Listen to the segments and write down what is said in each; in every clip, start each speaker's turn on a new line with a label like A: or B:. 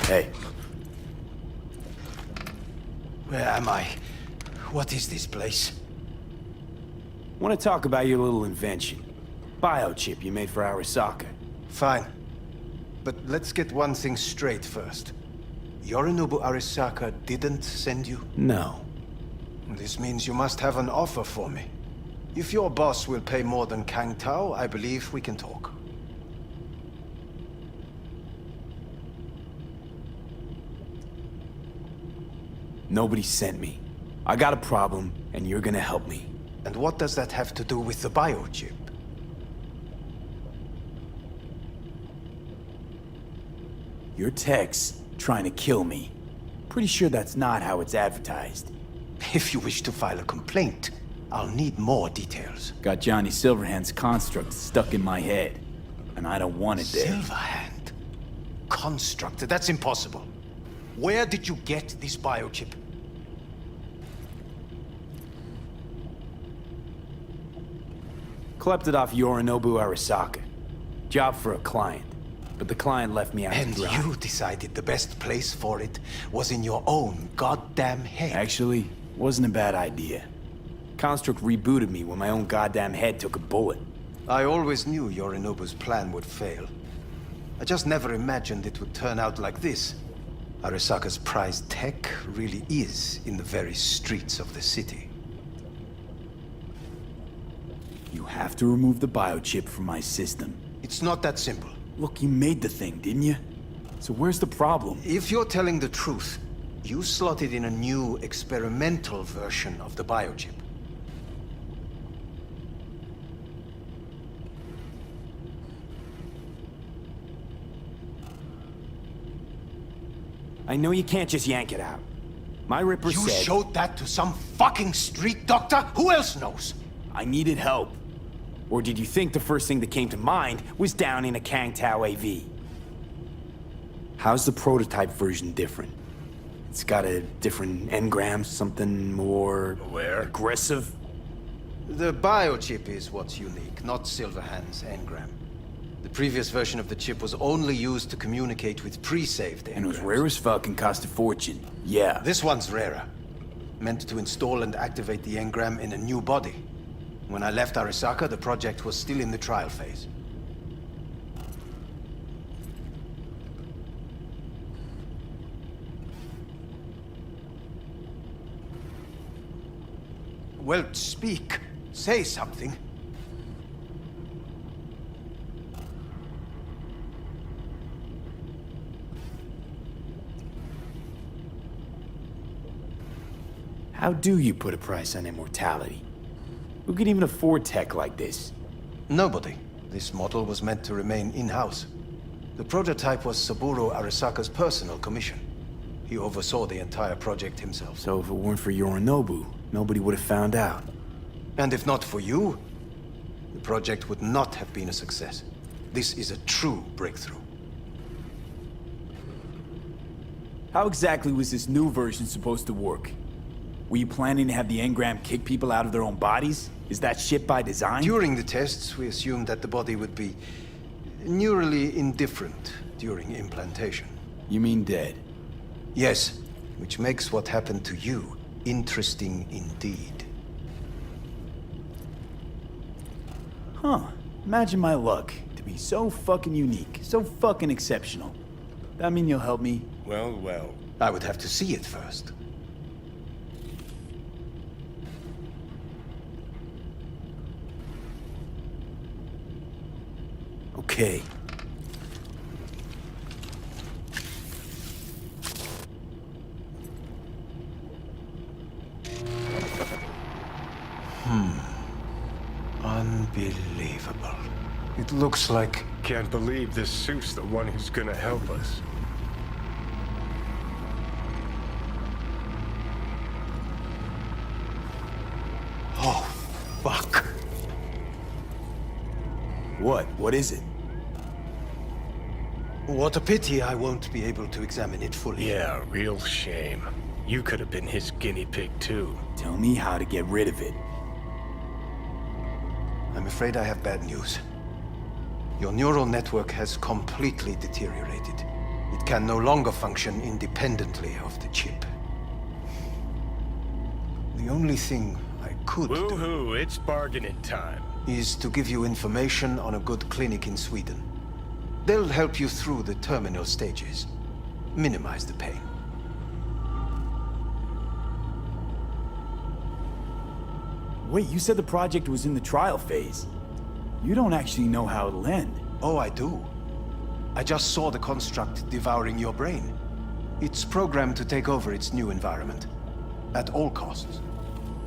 A: Hey.
B: Where am I? What is this place?
A: Want to talk about your little invention. Biochip you made for Arasaka.
B: Fine. But let's get one thing straight first. Yorinobu Arasaka didn't send you?
A: No.
B: This means you must have an offer for me. If your boss will pay more than Kang Tao, I believe we can talk.
A: Nobody sent me. I got a problem, and you're gonna help me.
B: And what does that have to do with the biochip?
A: Your text trying to kill me. Pretty sure that's not how it's advertised.
B: If you wish to file a complaint, I'll need more details.
A: Got Johnny Silverhand's construct stuck in my head, and I don't want it there.
B: Silverhand? Construct? That's impossible. Where did you get this biochip?
A: Klept it off Yorinobu Arasaka. Job for a client. But the client left me out to
B: And
A: dry.
B: you decided the best place for it was in your own goddamn head.
A: Actually, wasn't a bad idea. Construct rebooted me when my own goddamn head took a bullet.
B: I always knew Yorinobu's plan would fail. I just never imagined it would turn out like this. Arasaka's prized tech really is in the very streets of the city.
A: You have to remove the biochip from my system.
B: It's not that simple.
A: Look, you made the thing, didn't you? So where's the problem?
B: If you're telling the truth, you slotted in a new experimental version of the biochip.
A: I know you can't just yank it out. My Ripper
B: You
A: said...
B: showed that to some fucking street doctor? Who else knows?
A: I needed help. Or did you think the first thing that came to mind was down in a Kang Tao AV? How's the prototype version different? It's got a different engram, something more...
C: Where?
A: aggressive?
B: The biochip is what's unique, not Silverhand's engram. The previous version of the chip was only used to communicate with pre-saved engrams.
A: And it was rare as fuck and cost a fortune. Yeah.
B: This one's rarer. Meant to install and activate the engram in a new body. When I left Arasaka, the project was still in the trial phase. Well, speak. Say something.
A: How do you put a price on immortality? Who can even afford tech like this?
B: Nobody. This model was meant to remain in-house. The prototype was Saburo Arasaka's personal commission. He oversaw the entire project himself.
A: So if it weren't for Yorinobu, nobody would have found out.
B: And if not for you, the project would not have been a success. This is a true breakthrough.
A: How exactly was this new version supposed to work? Were you planning to have the engram kick people out of their own bodies? Is that shit by design?
B: During the tests, we assumed that the body would be neurally indifferent during implantation.
A: You mean dead?
B: Yes, which makes what happened to you interesting indeed.
A: Huh. Imagine my luck to be so fucking unique, so fucking exceptional. That mean you'll help me?
C: Well, well.
B: I would have to see it first.
A: Okay.
B: Unbelievable. It looks like...
C: Can't believe this suit's the one who's gonna help us.
B: Oh, fuck.
A: What? What is it?
B: What a pity I won't be able to examine it fully.
C: Yeah, real shame. You could have been his guinea pig too.
A: Tell me how to get rid of it.
B: I'm afraid I have bad news. Your neural network has completely deteriorated. It can no longer function independently of the chip. The only thing I could do
C: Woohoo, it's bargaining time.
B: is to give you information on a good clinic in Sweden. They'll help you through the terminal stages. Minimize the pain.
A: Wait, you said the project was in the trial phase. You don't actually know how it'll end.
B: Oh, I do. I just saw the construct devouring your brain. It's programmed to take over its new environment. At all costs.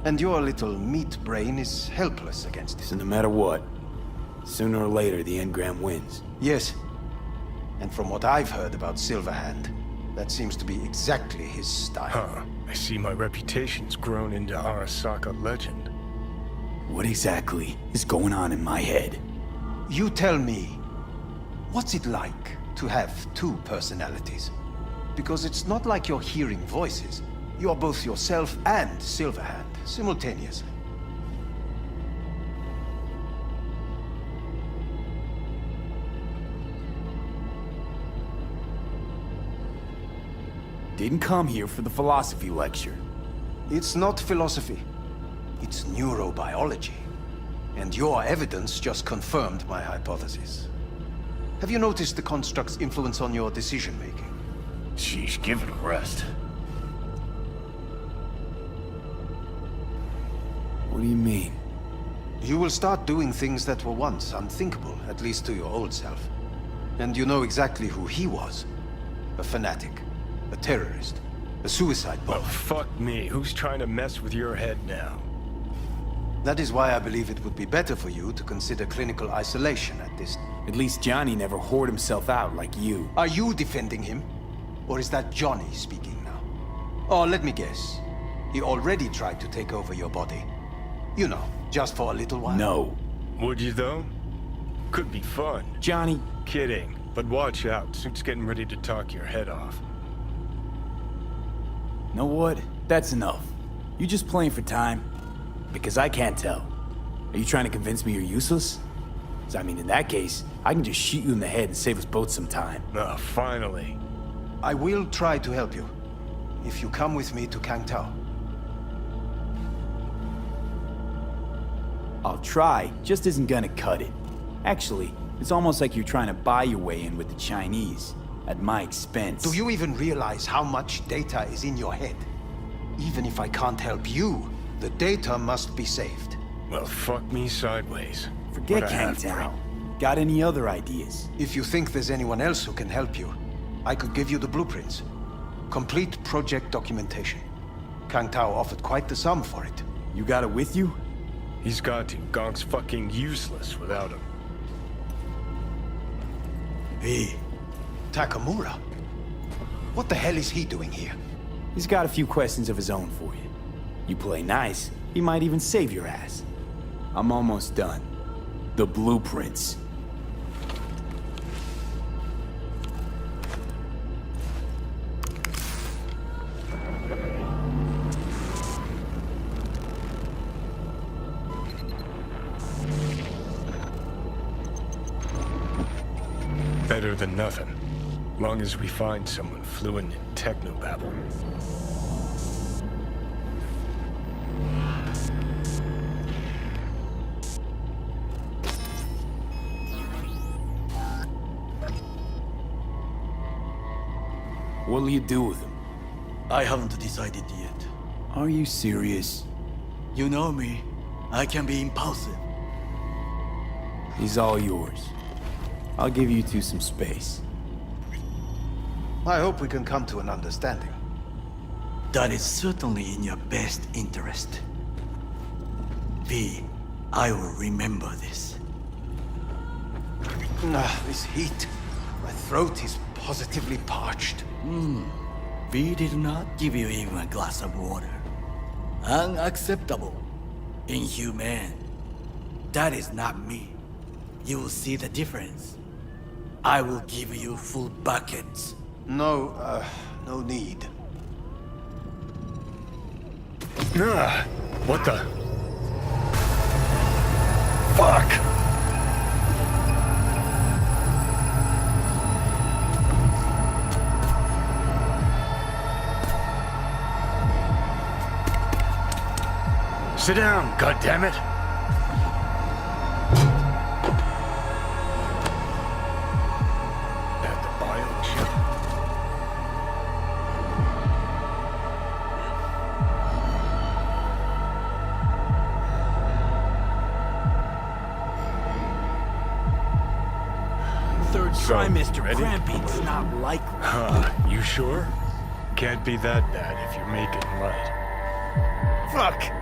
B: And your little meat brain is helpless against
A: So
B: it.
A: no matter what, sooner or later the engram wins.
B: Yes. And from what I've heard about Silverhand, that seems to be exactly his style.
C: Huh. I see my reputation's grown into Arasaka legend.
A: What exactly is going on in my head?
B: You tell me, what's it like to have two personalities? Because it's not like you're hearing voices. You're both yourself and Silverhand, simultaneously.
A: Didn't come here for the philosophy lecture.
B: It's not philosophy. It's neurobiology. And your evidence just confirmed my hypothesis. Have you noticed the construct's influence on your decision-making?
C: Sheesh, give it a rest.
A: What do you mean?
B: You will start doing things that were once unthinkable, at least to your old self. And you know exactly who he was. A fanatic. A terrorist. A suicide
C: Well,
B: bomber.
C: fuck me. Who's trying to mess with your head now?
B: That is why I believe it would be better for you to consider clinical isolation at this.
A: At least Johnny never whored himself out like you.
B: Are you defending him? Or is that Johnny speaking now? Oh, let me guess. He already tried to take over your body. You know, just for a little while.
A: No.
C: Would you, though? Could be fun.
A: Johnny,
C: Kidding. But watch out. Suit's getting ready to talk your head off.
A: know what? That's enough. You just playing for time? Because I can't tell. Are you trying to convince me you're useless? 'Cause I mean, in that case, I can just shoot you in the head and save us both some time.
C: Ah, finally.
B: I will try to help you. If you come with me to Kangtao.
A: I'll try, just isn't gonna cut it. Actually, it's almost like you're trying to buy your way in with the Chinese, at my expense.
B: Do you even realize how much data is in your head? Even if I can't help you, the data must be saved.
C: Well, fuck me sideways.
A: Forget
C: What a
A: Kang
C: half-breed.
A: Tao. Got any other ideas?
B: If you think there's anyone else who can help you, I could give you the blueprints. Complete project documentation. Kangtao offered quite the sum for it.
A: You got it with you?
C: He's got to. Gonk's fucking useless without him.
B: Hey, Takamura? What the hell is he doing here?
A: He's got a few questions of his own for you. You play nice, he might even save your ass. I'm almost done. The blueprints.
C: Better than nothing. Long as we find someone fluent in technobabble.
A: What'll you do with him?
D: I haven't decided yet.
A: Are you serious?
D: You know me. I can be impulsive.
A: He's all yours. I'll give you two some space.
B: I hope we can come to an understanding.
D: That is certainly in your best interest. V, I will remember this.
B: This heat. My throat is positively parched.
D: V did not give you even a glass of water. Unacceptable. Inhumane. That is not me. You will see the difference. I will give you full buckets.
B: No, no need.
C: Ah, what the? Fuck! Sit down, goddammit! At the biochip.
A: Third
C: So,
A: trimester
C: ready?
A: cramping's not likely.
C: Huh, you sure? Can't be that bad if you're making light.
A: Fuck!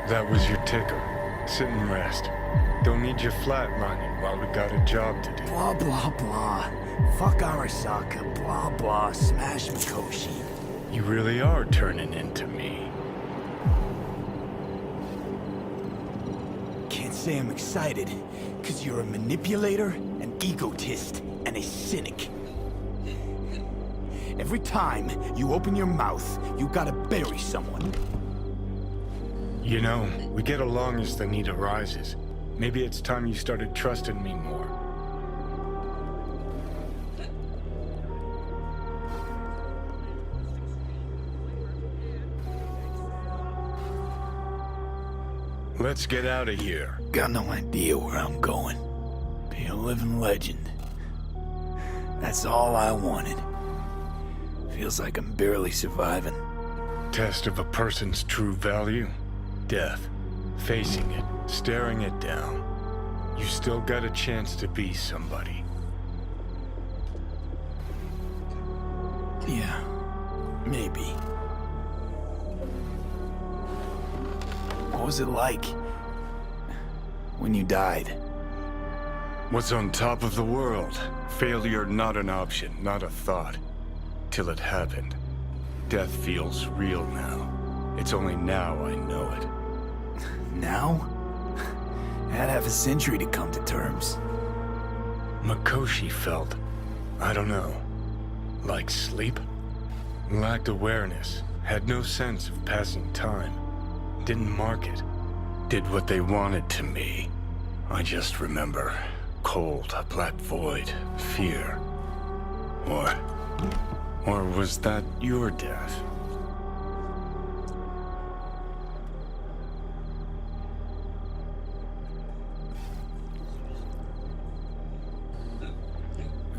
C: That was your ticker. Sit and rest. Don't need you flatlining while we got a job to do.
A: Blah, blah, blah. Fuck Arasaka, blah, blah. Smash Mikoshi.
C: You really are turning into me.
A: Can't say I'm excited, because you're a manipulator, an egotist, and a cynic. Every time you open your mouth, you gotta bury someone.
C: You know, we get along as the need arises. Maybe it's time you started trusting me more. Let's get out of here.
A: Got no idea where I'm going. Be a living legend. That's all I wanted. Feels like I'm barely surviving.
C: Test of a person's true value? Death. Facing it, staring it down. You still got a chance to be somebody.
A: Yeah, maybe. What was it like when you died?
C: What's on top of the world? Failure not an option, not a thought. Till it happened. Death feels real now. It's only now I know it.
A: Now? Had half a century to come to terms.
C: Mikoshi felt, I don't know, like sleep? Lacked awareness, had no sense of passing time. Didn't mark it. Did what they wanted to me. I just remember cold, a black void, fear. Or was that your death?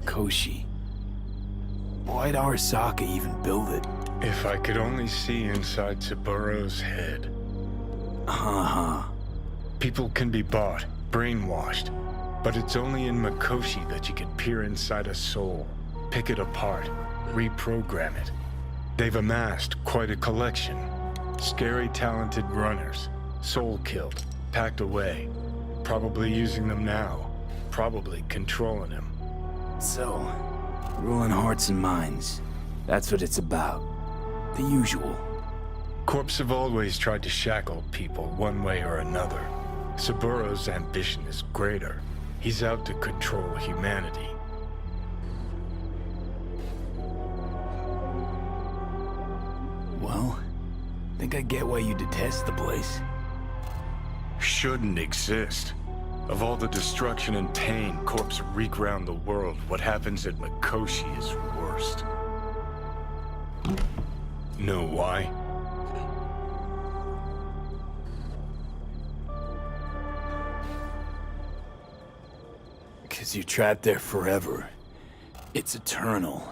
A: Mikoshi. Why'd Arasaka even build it?
C: If I could only see inside Saburo's head. People can be bought, brainwashed, but it's only in Mikoshi that you can peer inside a soul, pick it apart, reprogram it. They've amassed quite a collection. Scary, talented runners, soul-killed, packed away, probably using them now, probably controlling him.
A: So, ruling hearts and minds. That's what it's about. The usual.
C: Corps have always tried to shackle people one way or another. Saburo's ambition is greater. He's out to control humanity.
A: Well, think I get why you detest the place.
C: Shouldn't exist. Of all the destruction and pain Corps wreak round the world, what happens at Mikoshi is worst. Know why?
A: Because you're trapped there forever. It's eternal.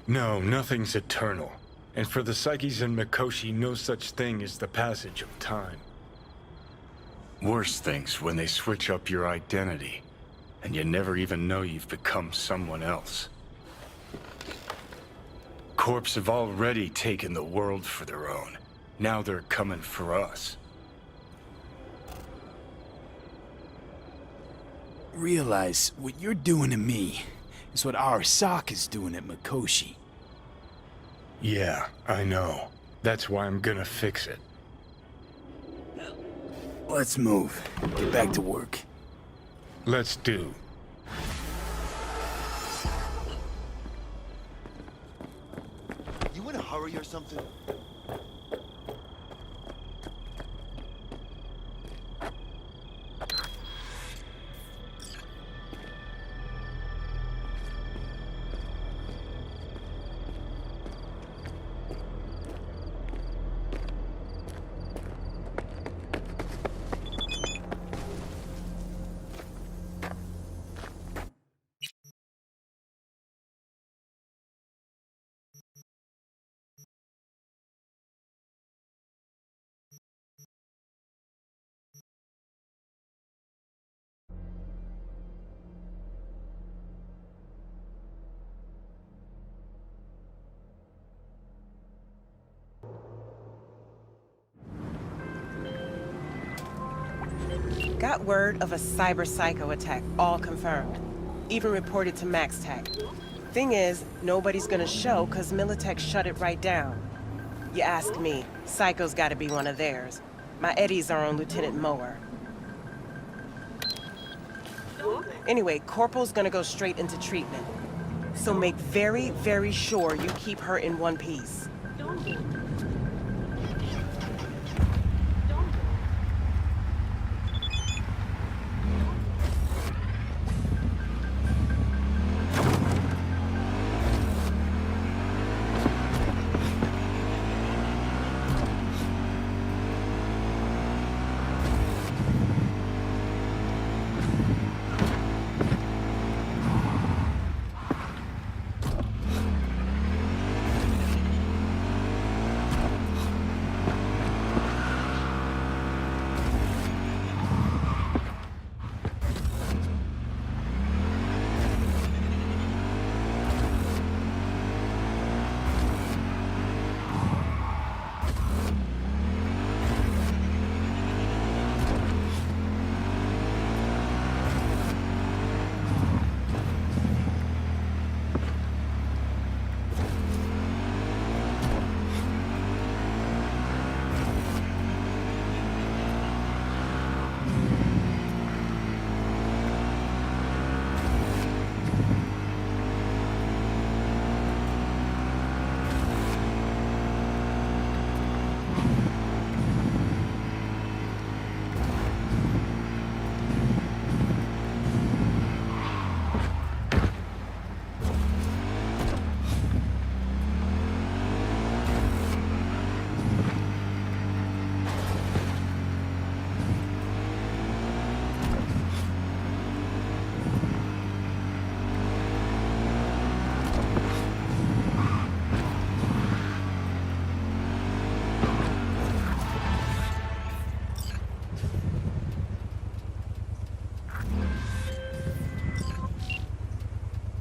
C: No, nothing's eternal. And for the psyches in Mikoshi, no such thing as the passage of time. Worse things when they switch up your identity, and you never even know you've become someone else. Corps have already taken the world for their own. Now they're coming for us.
A: Realize what you're doing to me is what Arasaka's doing at Mikoshi.
C: Yeah, I know. That's why I'm gonna fix it.
A: Let's move. Get back to work.
C: Let's do.
E: You in a hurry or something?
F: Got word of a cyber psycho attack, all confirmed. Even reported to Max Tech. Thing is, nobody's gonna show cause Militech shut it right down. You ask me, Psycho's gotta be one of theirs. My Eddies are on Lieutenant Mower. Anyway, Corpo's gonna go straight into treatment. So make very, very sure you keep her in one piece.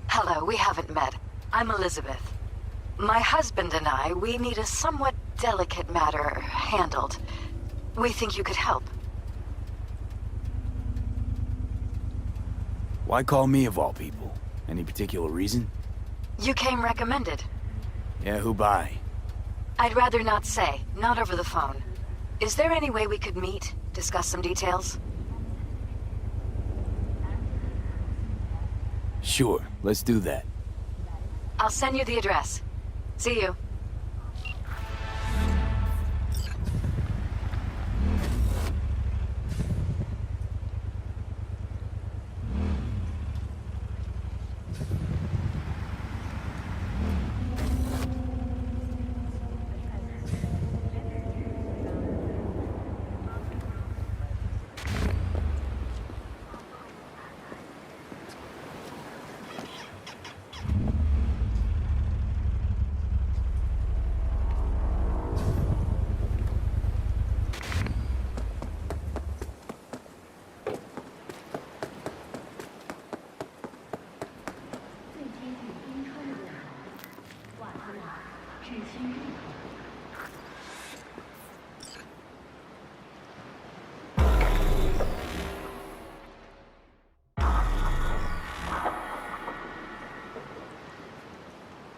G: Hello, we haven't met. I'm Elizabeth. My husband and I, we need a somewhat delicate matter handled. We think you could help.
A: Why call me of all people? Any particular reason?
G: You came recommended.
A: Yeah, who by?
G: I'd rather not say, not over the phone. Is there any way we could meet, discuss some details?
A: Sure, let's do that.
G: I'll send you the address. See you.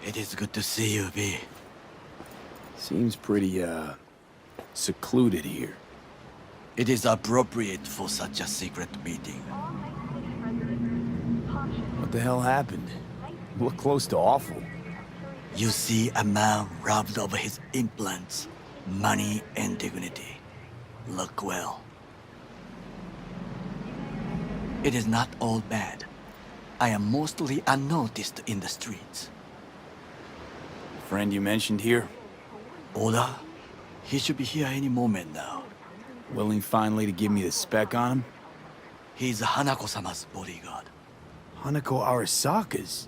D: It is good to see you, V.
A: Seems pretty, secluded here.
D: It is appropriate for such a secret meeting.
A: What the hell happened? You look close to awful.
D: You see a man robbed of his implants, money and dignity. Look well. It is not all bad. I am mostly unnoticed in the streets.
A: Friend you mentioned here?
D: Oda? He should be here any moment now.
A: Willing finally to give me the spec on him?
D: He's Hanako-sama's bodyguard.
A: Hanako Arasaka's?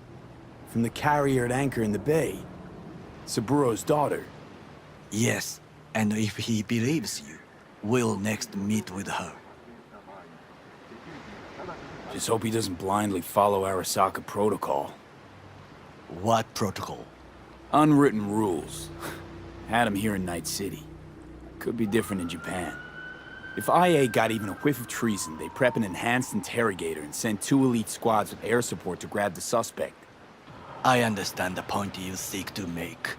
A: From the carrier at anchor in the bay. Saburo's daughter.
D: Yes, and if he believes you, we'll next meet with her.
A: Just hope he doesn't blindly follow Arasaka protocol.
D: What protocol?
A: Unwritten rules. Had him here in Night City. Could be different in Japan. If IA got even a whiff of treason, they prep an enhanced interrogator and send 2 elite squads with air support to grab the suspect.
D: I understand the point you seek to make.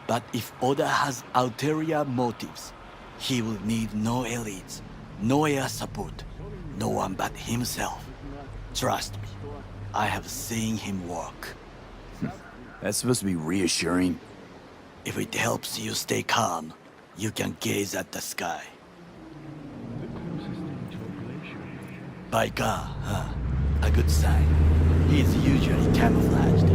D: But if Oda has ulterior motives, he will need no elites, no air support, no one but himself. Trust me, I have seen him work.
A: That's supposed to be reassuring.
D: If it helps you stay calm, you can gaze at the sky. Baika, huh? A good sign. He is usually camouflaged.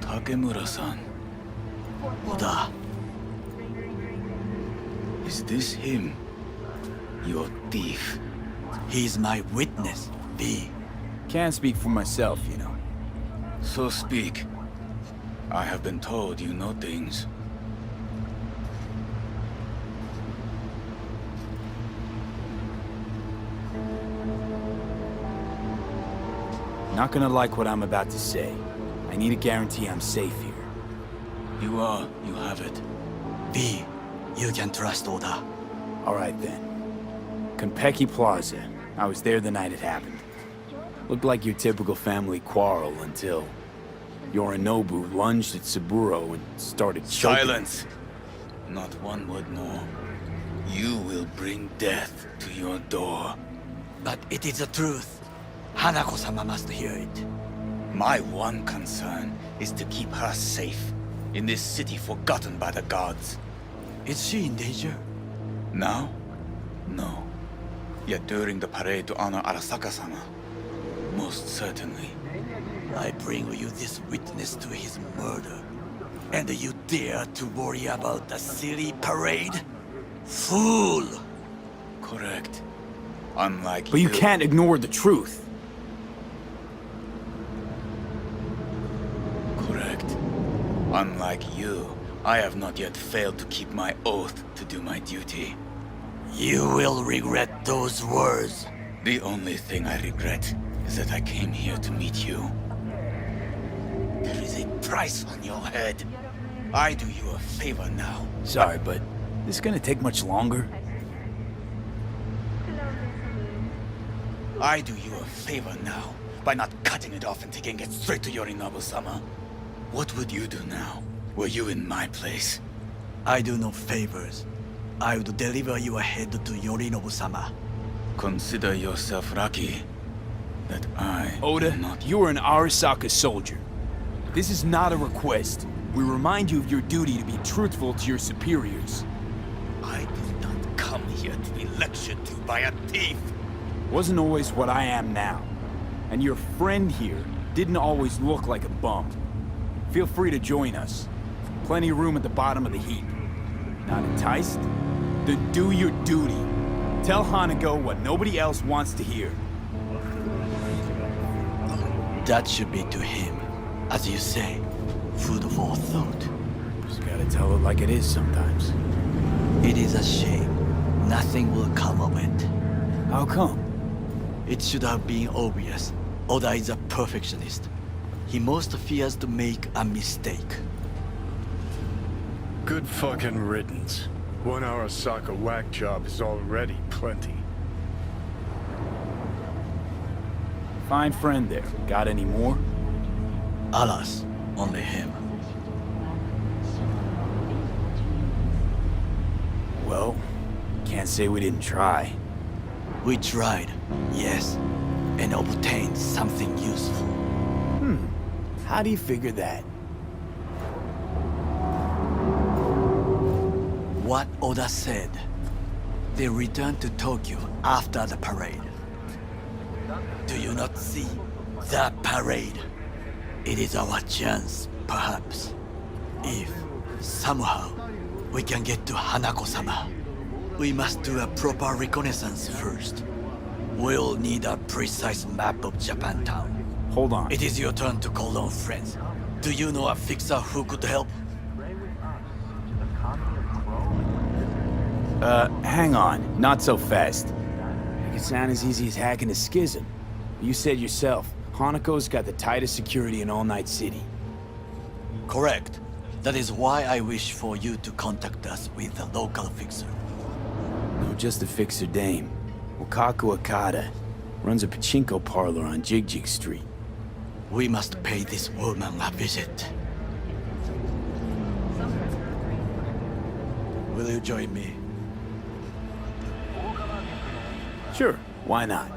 H: Takemura-san.
D: Oda,
H: Is this him? Your thief.
D: he's my witness, V.
A: Can't speak for myself, you know.
H: So speak. I have been told you know things.
A: Not gonna like what I'm about to say. I need a guarantee I'm safe here.
H: You have it.
D: V, you can trust Oda.
A: All right then. Konpeki Plaza. I was there the night it happened. Looked like your typical family quarrel until Yorinobu lunged at Saburo and started choking.
H: Silence! Not one word more. You will bring death to your door.
D: But it is the truth. Hanako-sama must hear it.
H: My one concern is to keep her safe in this city forgotten by the gods.
D: Is she in danger?
H: Now? No. Yet during the parade to honor Arasaka-sama, most certainly.
D: I bring you this witness to his murder. And you dare to worry about the silly parade? Fool!
H: Correct. Unlike
A: But you can't ignore the truth.
H: Correct. Unlike you, I have not yet failed to keep my oath to do my duty.
D: You will regret those words.
H: The only thing I regret is that I came here to meet you. There is a price on your head. I do you a favor now.
A: Sorry, but this is gonna take much longer.
H: I do you a favor now by not cutting it off and taking it straight to Yorinobu-sama. What would you do now, were you in my place?
D: I do no favors. I would deliver your head to Yorinobu-sama.
H: Consider yourself lucky that I
A: Oda,
H: am not...
A: you are an Arasaka soldier. This is not a request. We remind you of your duty to be truthful to your superiors.
H: I did not come here to be lectured to by a thief.
A: Wasn't always what I am now. And your friend here didn't always look like a bum. Feel free to join us. Plenty of room at the bottom of the heap. Not enticed? Then do your duty. Tell Hanako what nobody else wants to hear.
D: That should be to him. As you say, food for thought.
A: Just gotta tell it like it is sometimes.
D: It is a shame. Nothing will come of it.
A: How come?
D: It should have been obvious. Oda is a perfectionist. He most fears to make a mistake.
C: Good fucking riddance. One Arasaka whack job is already plenty.
A: Fine friend there. Got any more?
D: Alas, only him.
A: Well, can't say we didn't try.
D: We tried, yes, and obtained something useful.
A: How do you figure that?
D: What Oda said. They returned to Tokyo after the parade. Do you not see? That parade. It is our chance, perhaps. If, somehow, we can get to Hanako-sama. We must do a proper reconnaissance first. We'll need a precise map of Japantown.
A: Hold on.
D: It is your turn to call on friends. Do you know a fixer who could help?
A: Hang on. Not so fast. It can sound as easy as hacking a schism. You said yourself, Hanako's got the tightest security in all Night City.
D: Correct. That is why I wish for you to contact us with the local fixer.
A: No, just a fixer dame. Wakako Akata. Runs a pachinko parlor on Jig Street.
D: We must pay this woman a visit. Will you join me?
A: Sure, why not?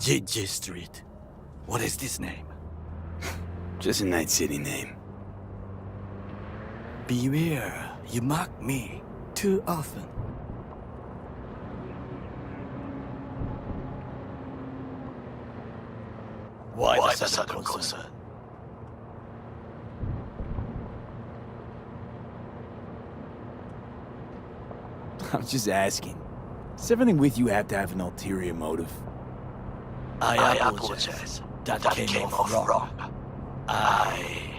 D: Jig Street. What is this name?
A: Just a Night City name.
D: Beware, you mock me too often. Why the sudden concern?
A: I'm just asking. Does everything with you have to have an ulterior motive?
D: I apologize. That came off wrong. I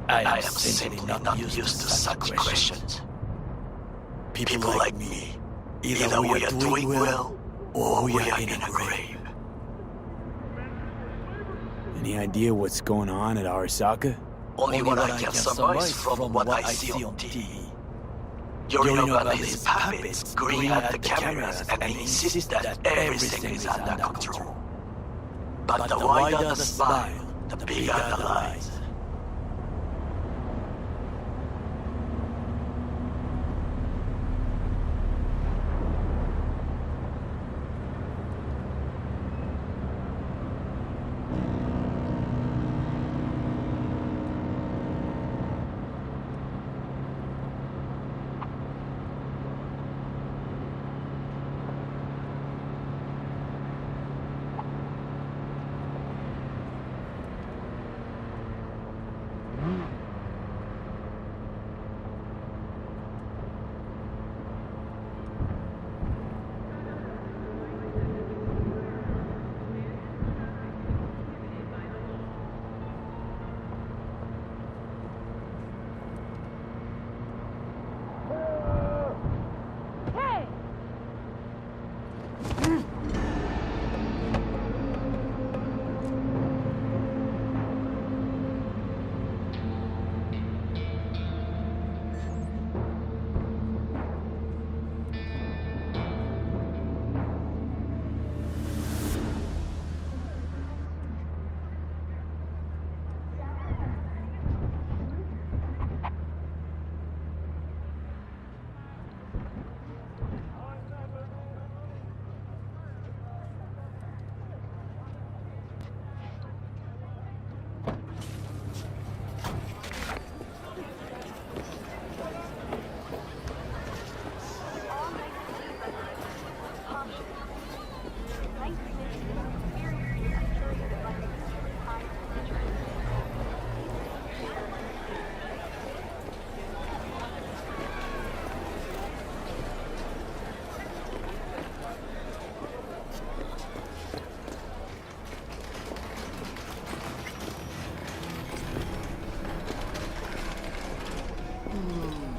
D: am simply not used to such questions. People like me, either we are doing well, or we are in a grave.
A: Any idea what's going on at Arasaka?
D: Only what I can surmise from what I see on TV. Yorinobu and his puppets grin at the cameras and insist that everything is under control. But the wider the smile, the bigger the lies.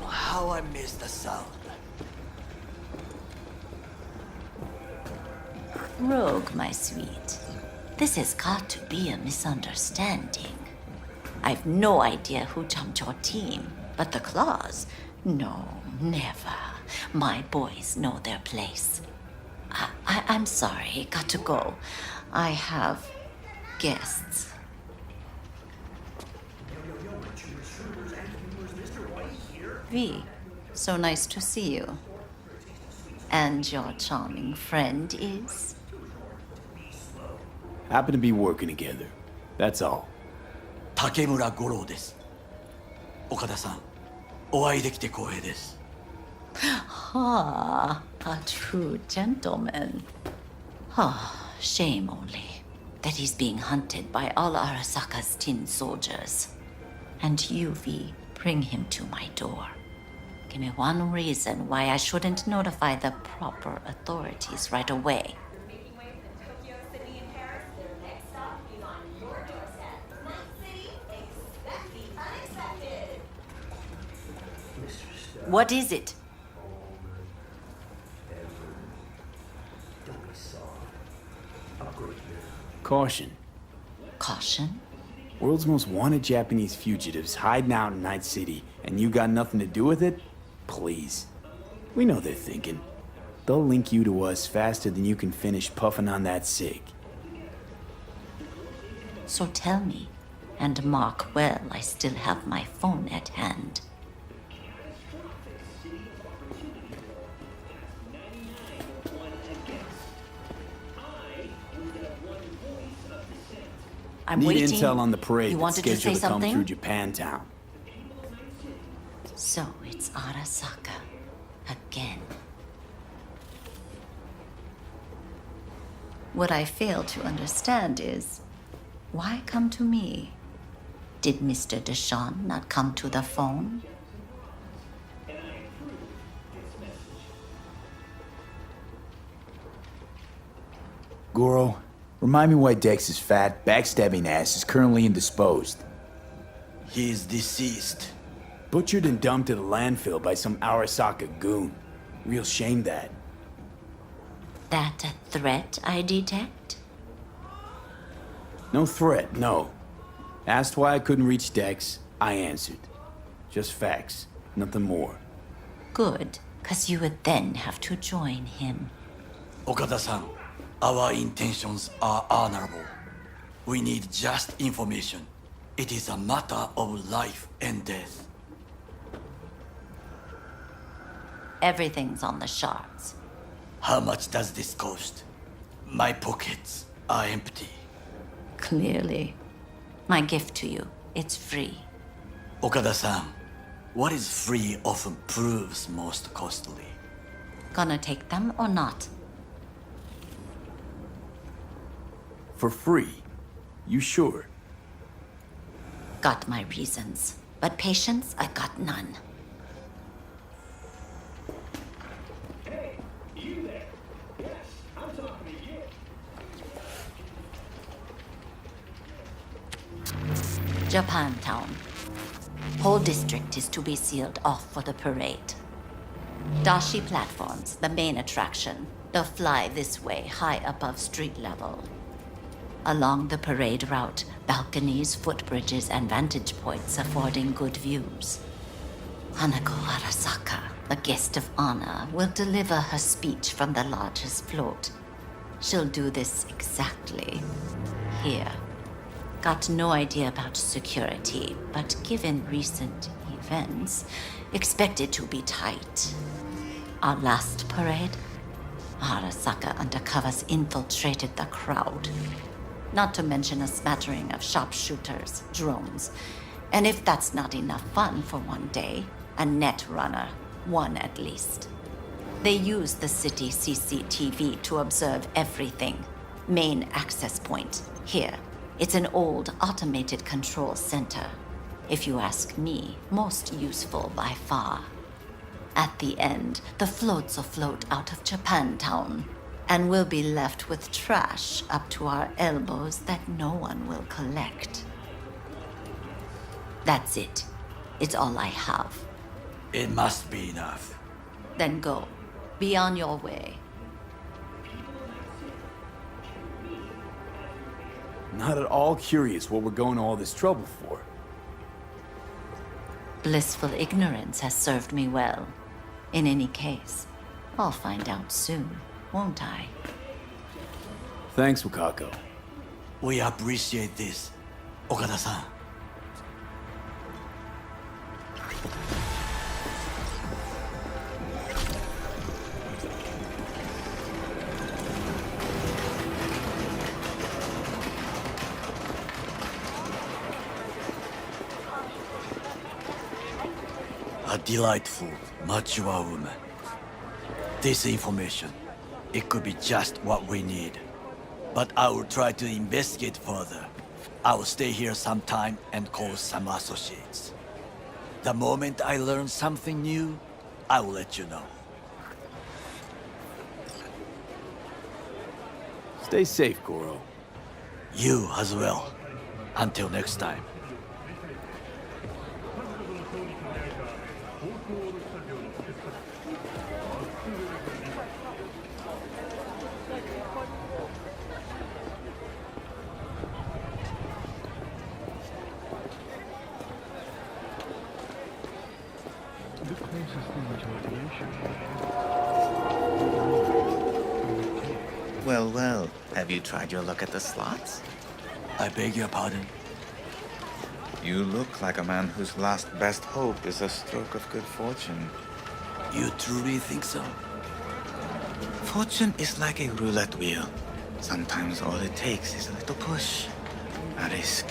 D: How I miss the sound.
I: Rogue, my sweet. This has got to be a misunderstanding. I've no idea who jumped your team, but the claws? No, never. My boys know their place. I'm sorry, got to go. I have guests. V, so nice to see you. And your charming friend is?
A: Happen to be working together. That's all.
D: 竹村五郎です。岡田さん、お会いできて光栄です。
I: Ah, a true gentleman. Ah, shame only that he's being hunted by all Arasaka's tin soldiers. And you, V, bring him to my door. Give me one reason why I shouldn't notify the proper authorities right away. What is it?
A: Caution.
I: Caution?
A: World's most wanted Japanese fugitives hiding out in Night City, and you got nothing to do with it? Please. We know they're thinking. They'll link you to us faster than you can finish puffing on that cig.
I: So tell me, and mark well I still have my phone at hand. I'm
A: Need
I: waiting.
A: intel on the parade
I: You
A: that's
I: wanted to say
A: scheduled to come
I: something?
A: through Japantown.
I: So it's Arasaka again. What I fail to understand is, why come to me? Did Mr. Deshawn not come to the phone?
A: Goro, remind me why Dex's fat, backstabbing ass is currently indisposed.
D: He is deceased.
A: Butchered and dumped to the landfill by some Arasaka goon. Real shame that.
I: That a threat I detect?
A: No threat, no. Asked why I couldn't reach Dex, I answered. Just facts, nothing more.
I: Good, 'cause you would then have to join him.
D: Okada-san, our intentions are honorable. We need just information. It is a matter of life and death.
I: Everything's on the shards.
D: How much does this cost? My pockets are empty.
I: Clearly. My gift to you, it's free.
D: Okada-san, what is free often proves most costly.
I: Gonna take them or not?
A: For free? You sure?
I: Got my reasons, but patience, I got none. Japantown. Whole district is to be sealed off for the parade. Dashi platforms, the main attraction. They'll fly this way, high above street level. Along the parade route, balconies, footbridges, and vantage points affording good views. Hanako Arasaka, the guest of honor, will deliver her speech from the largest float. She'll do this exactly here. Got no idea about security, but given recent events, expect it to be tight. Our last parade, Arasaka undercovers infiltrated the crowd. Not to mention a smattering of sharpshooters, drones, and if that's not enough fun for one day, a net runner, one at least. They use the city CCTV to observe everything. Main access point, here. It's an old automated control center. If you ask me, most useful by far. At the end, the floats will float out of Japantown, and we'll be left with trash up to our elbows that no one will collect. That's it. It's all I have.
D: It must be enough.
I: Then go. Be on your way.
A: Not at all curious what we're going to all this trouble for.
I: Blissful ignorance has served me well. In any case, I'll find out soon, won't I?
A: Thanks, Wakako.
D: We appreciate this, Okada-san. A delightful, mature woman. This information, it could be just what we need. But I will try to investigate further. I will stay here some time and call some associates. The moment I learn something new, I will let you know.
A: Stay safe, Goro.
D: You as well. Until next time.
H: Well, well, have you tried your luck at the slots?
D: I beg your pardon.
H: You look like a man whose last best hope is a stroke of good fortune.
D: You truly think so?
H: Fortune is like a roulette wheel. Sometimes all it takes is a little push, a risk.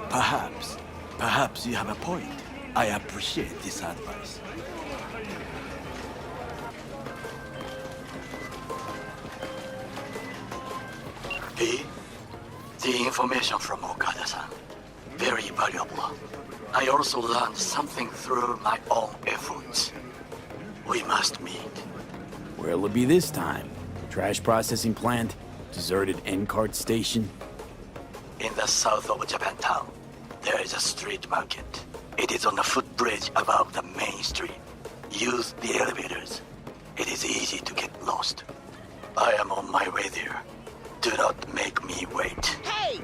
D: Perhaps. Perhaps you have a point. I appreciate this advice. B, the information from Okada-san. Very valuable. I also learned something through my own efforts. We must meet.
A: Where'll it be this time? Trash processing plant? Deserted N-cart station?
D: In the south of Japantown, there is a street market. It is on a footbridge above the main street. Use the elevators. It is easy to get lost. I am on my way there. Do not make me wait.
F: Hey!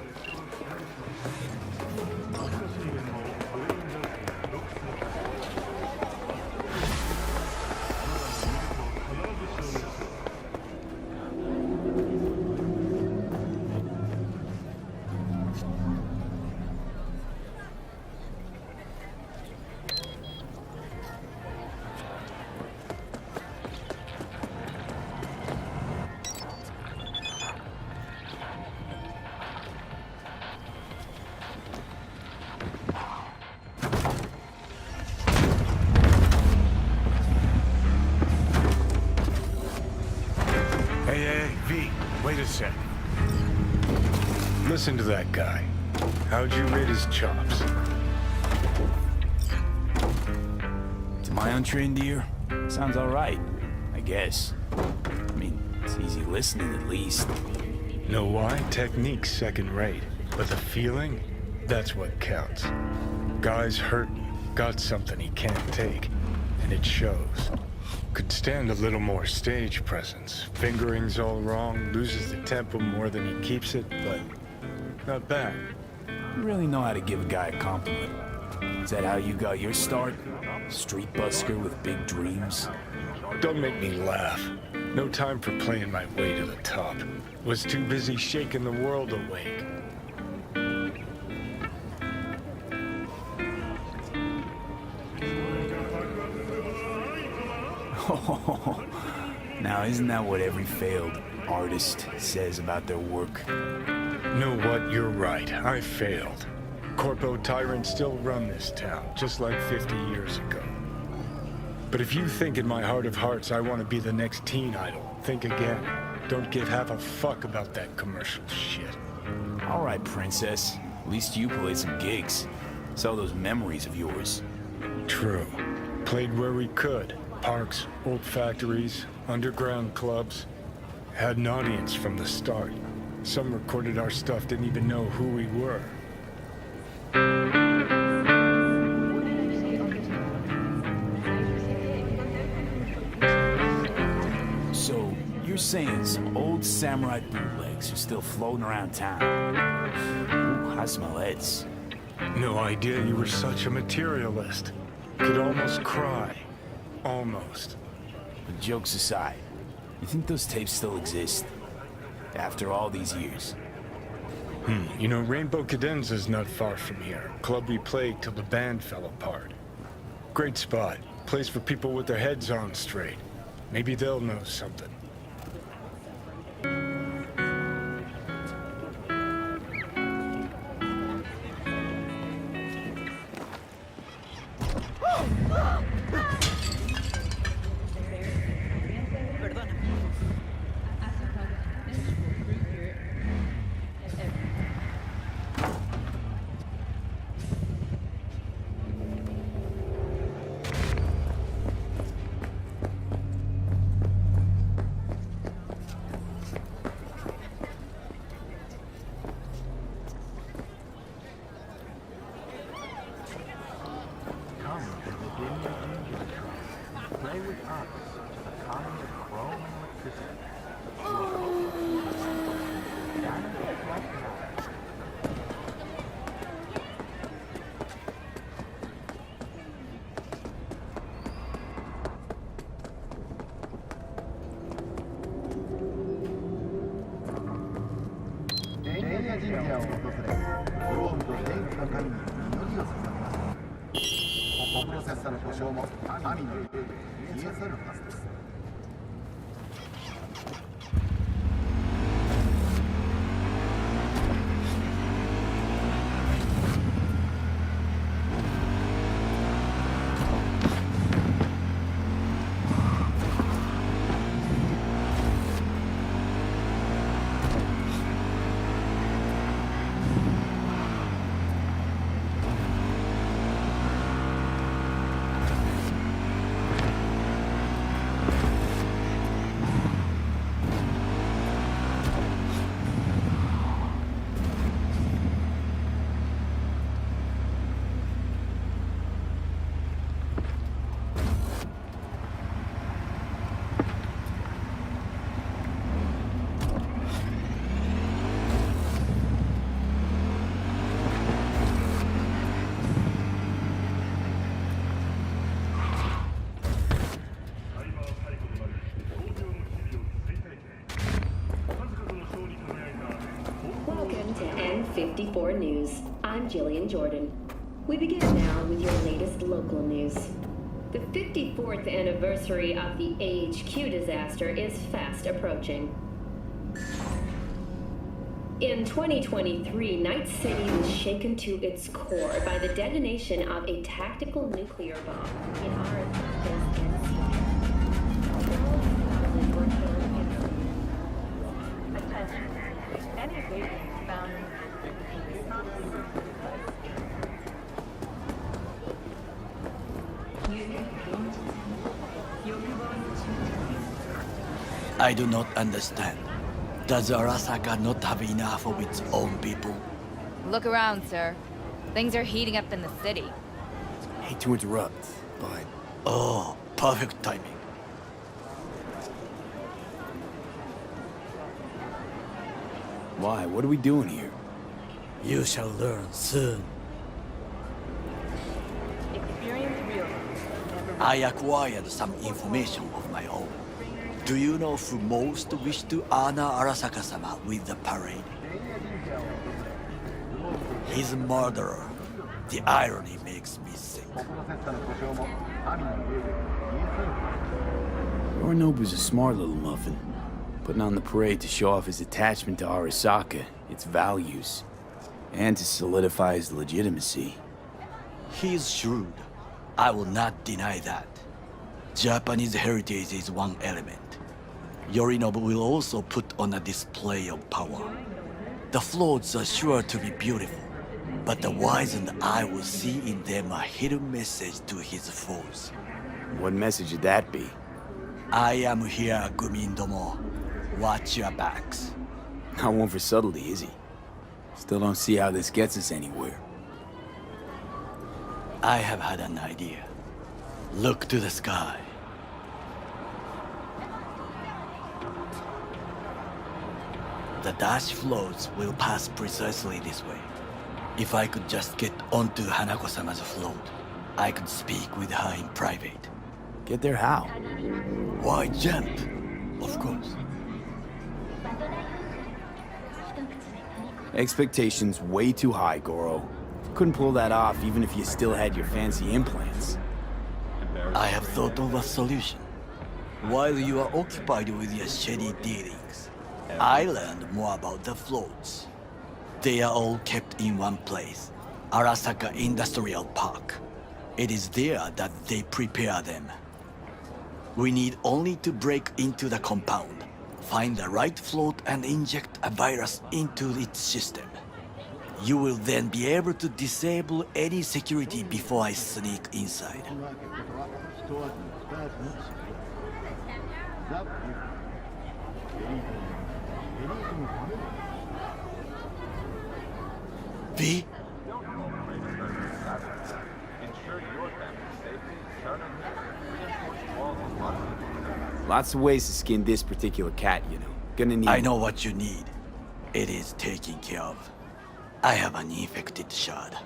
C: Wait a sec. Listen to that guy. How'd you rate his chops?
A: To my untrained ear, sounds all right, I guess. I mean, it's easy listening at least.
C: Know why? Technique's second rate. But the feeling? That's what counts. Guy's hurting, got something he can't take, and it shows. Could stand a little more stage presence. Fingering's all wrong, loses the tempo more than he keeps it, but not bad.
A: You really know how to give a guy a compliment. Is that how you got your start? Street busker with big dreams?
C: Don't make me laugh. No time for playing my way to the top. Was too busy shaking the world awake.
A: Now, isn't that what every failed artist says about their work?
C: Know what? You're right. I failed. Corpo tyrants still run this town, just like 50 years ago. But if you think in my heart of hearts I want to be the next teen idol, think again. Don't give half a fuck about that commercial shit.
A: All right, princess. At least you played some gigs. Saw those memories of yours.
C: True. Played where we could. Parks, old factories, underground clubs. Had an audience from the start. Some recorded our stuff, didn't even know who we were.
A: So, you're saying some old samurai bootlegs are still floating around town? Ooh, I smell heads.
C: No idea you were such a materialist. Could almost cry. Almost.
A: But jokes aside, you think those tapes still exist? After all these years?
C: You know, Rainbow Cadenza's not far from here. Club we played till the band fell apart. Great spot. Place for people with their heads on straight. Maybe they'll know something.
J: Welcome to N54 News. I'm Jillian Jordan. We begin now with your latest local news. The 54th anniversary of the AHQ disaster is fast approaching. In 2023, Night City was shaken to its core by the detonation of a tactical nuclear bomb in Arasaka's NC.
K: Attention. Any vapors found
D: I do not understand. Does Arasaka not have enough of its own people?
L: Look around, sir. Things are heating up in the city.
A: Hate to interrupt, but
D: Oh, perfect timing.
A: why? What are we doing here?
D: You shall learn soon.
K: experience real.
D: I acquired some information of my own. Do you know who most wished to honor Arasaka-sama with the parade? His murderer. The irony makes me sick.
A: Yorinobu's a smart little muffin, putting on the parade to show off his attachment to Arasaka, its values, and to solidify his legitimacy.
D: He's shrewd. I will not deny that. Japanese heritage is one element. Yorinobu will also put on a display of power. The floats are sure to be beautiful, but the wizened eye will see in them a hidden message to his foes.
A: What message would that be?
D: I am here, Gumindomo. Watch your backs.
A: Not one for subtlety, is he? Still don't see how this gets us anywhere.
D: I have had an idea. Look to the sky. The dash floats will pass precisely this way. If I could just get onto Hanako-sama's float, I could speak with her in private.
A: Get there how?
D: Why jump? Of course.
A: Expectations way too high, Goro. Couldn't pull that off even if you still had your fancy implants.
D: I have thought of a solution. While you are occupied with your shady dealings, I learned more about the floats. They are all kept in one place, Arasaka Industrial Park. It is there that they prepare them. We need only to break into the compound, find the right float and inject a virus into its system. You will then be able to disable any security before I sneak inside. V?
A: Lots of ways to skin this particular cat, you know. Gonna need...
D: I know what you need. It is taken care of. I have an infected shard.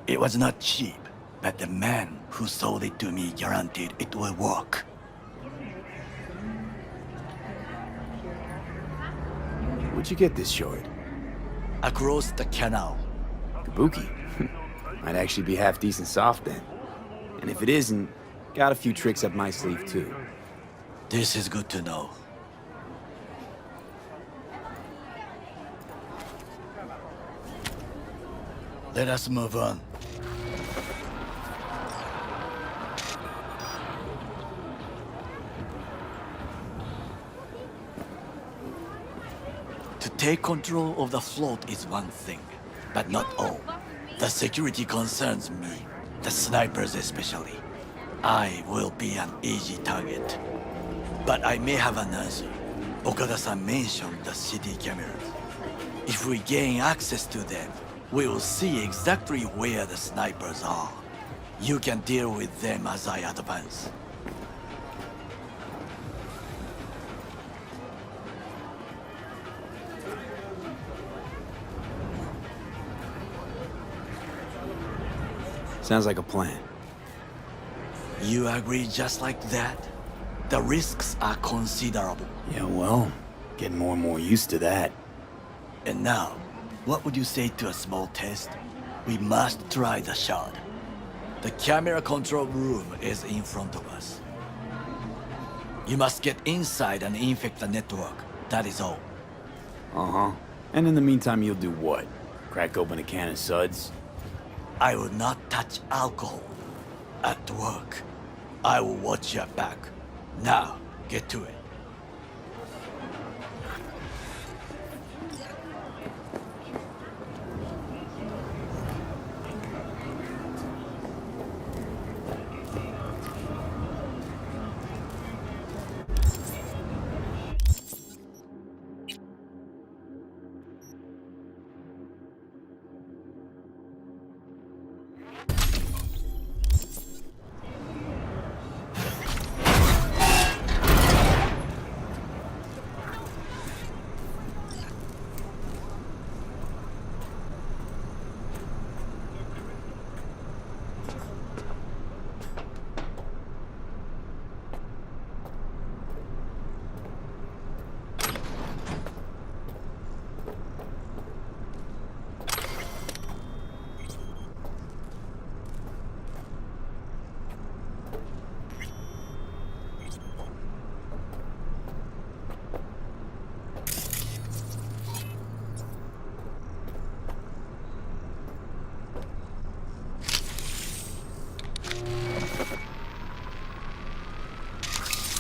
D: It was not cheap, but the man who sold it to me guaranteed it will work.
A: Where'd you get this shard?
D: Across the canal.
A: Kabuki. Might actually be half decent soft then. And if it isn't, got a few tricks up my sleeve too.
D: This is good to know. Let us move on. To take control of the float is one thing, but not all. The security concerns me, the snipers especially. I will be an easy target. But I may have an answer. Okada-san mentioned the city cameras. If we gain access to them, we will see exactly where the snipers are. You can deal with them as I advance.
A: Sounds like a plan.
D: You agree just like that? The risks are considerable.
A: Yeah, well, getting more and more used to that.
D: And now, what would you say to a small test? We must try the shard. The camera control room is in front of us. You must get inside and infect the network. That is all.
A: Uh-huh. And in the meantime, you'll do what? Crack open a can of suds?
D: I will not touch alcohol. At work, I will watch your back. Now, get to it.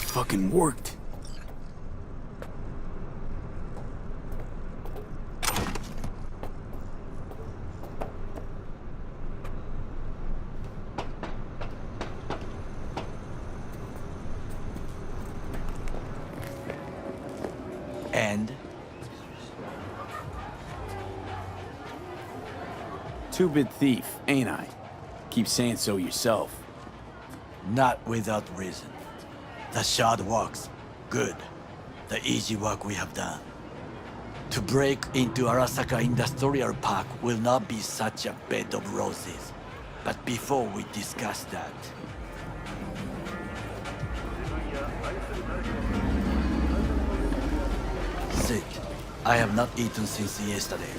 A: Fucking worked.
D: And?
A: Two-bit thief, ain't I? Keep saying so yourself.
D: Not without reason. The shard works. Good. The easy work we have done. To break into Arasaka Industrial Park will not be such a bed of roses. But before we discuss that... Sit. I have not eaten since yesterday.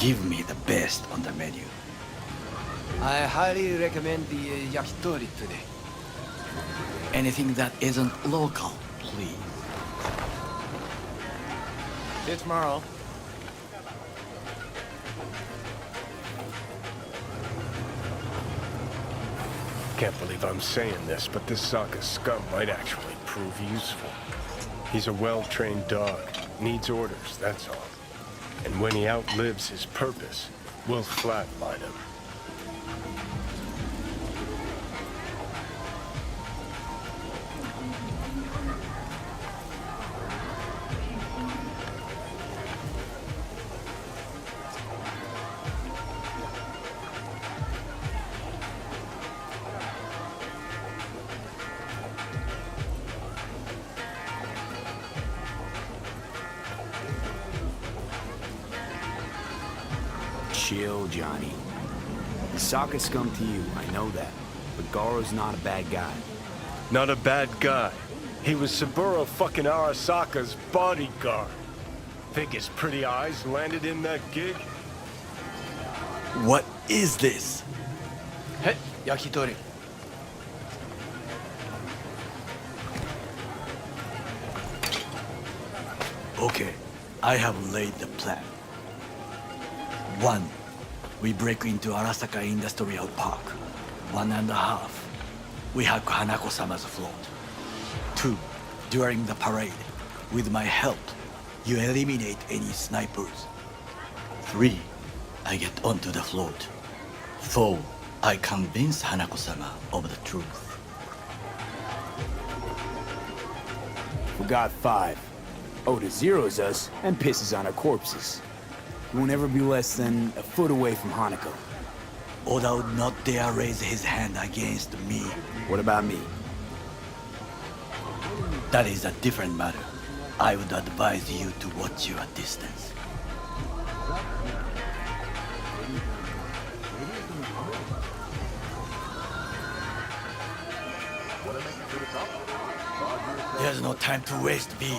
D: Give me the best on the menu.
B: I highly recommend the yakitori today.
D: Anything that isn't local, please.
B: See you tomorrow.
C: Can't believe I'm saying this, but this Saka scum might actually prove useful. He's a well-trained dog. Needs orders, that's all. And when he outlives his purpose, we'll flatline him.
A: Chill, Johnny. Arasaka scum to you, I know that. But Garo's not a bad guy.
C: Not a bad guy. He was Saburo fucking Arasaka's bodyguard. Think his pretty eyes landed in that gig?
D: What is this?
H: Hey, yakitori.
D: Okay, I have laid the plan. 1. We break into Arasaka Industrial Park. 1.5. We hack Hanako-sama's float. 2. During the parade, with my help, you eliminate any snipers. 3. I get onto the float. 4. I convince Hanako-sama of the truth.
A: Forgot 5. Oda zeros us and pisses on our corpses. He won't ever be less than a foot away from Hanako.
D: Oda would not dare raise his hand against me.
A: What about me?
D: That is a different matter. I would advise you to watch your distance. There's no time to waste, V.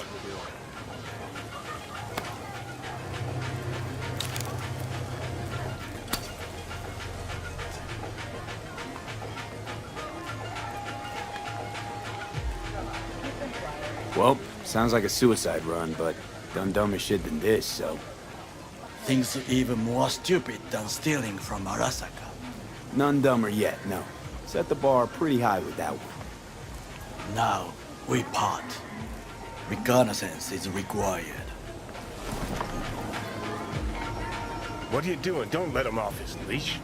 A: Well, sounds like a suicide run, but done dumber shit than this, so...
D: Things even more stupid than stealing from Arasaka.
A: None dumber yet, no. Set the bar pretty high with that one.
D: Now, we part. Reconnaissance is required.
C: What are you doing? Don't let him off his leash.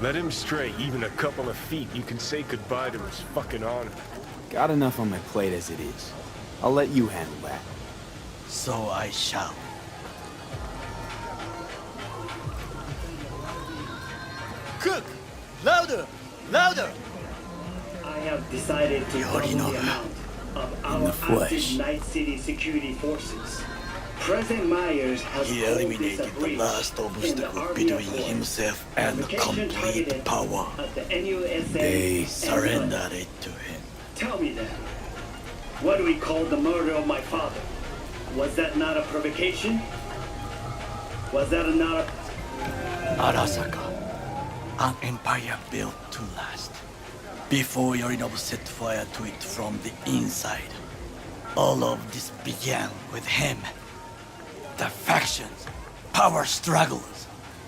C: Let him stray even a couple of feet. You can say goodbye to his fucking honor.
A: Got enough on my plate as it is. I'll let you handle that.
D: So I shall.
M: Cook! Louder! Louder!
N: I have decided to double the amount of our active Night City security forces. President Myers has
D: He eliminated the last obstacle between himself and complete power. They surrendered it to him.
N: Tell me then, what do we call the murder of my father? Was that not a provocation? Was that not a...
D: Arasaka, an empire built to last. Before Yorinobu set fire to it from the inside. All of this began with him. The factions, power struggles,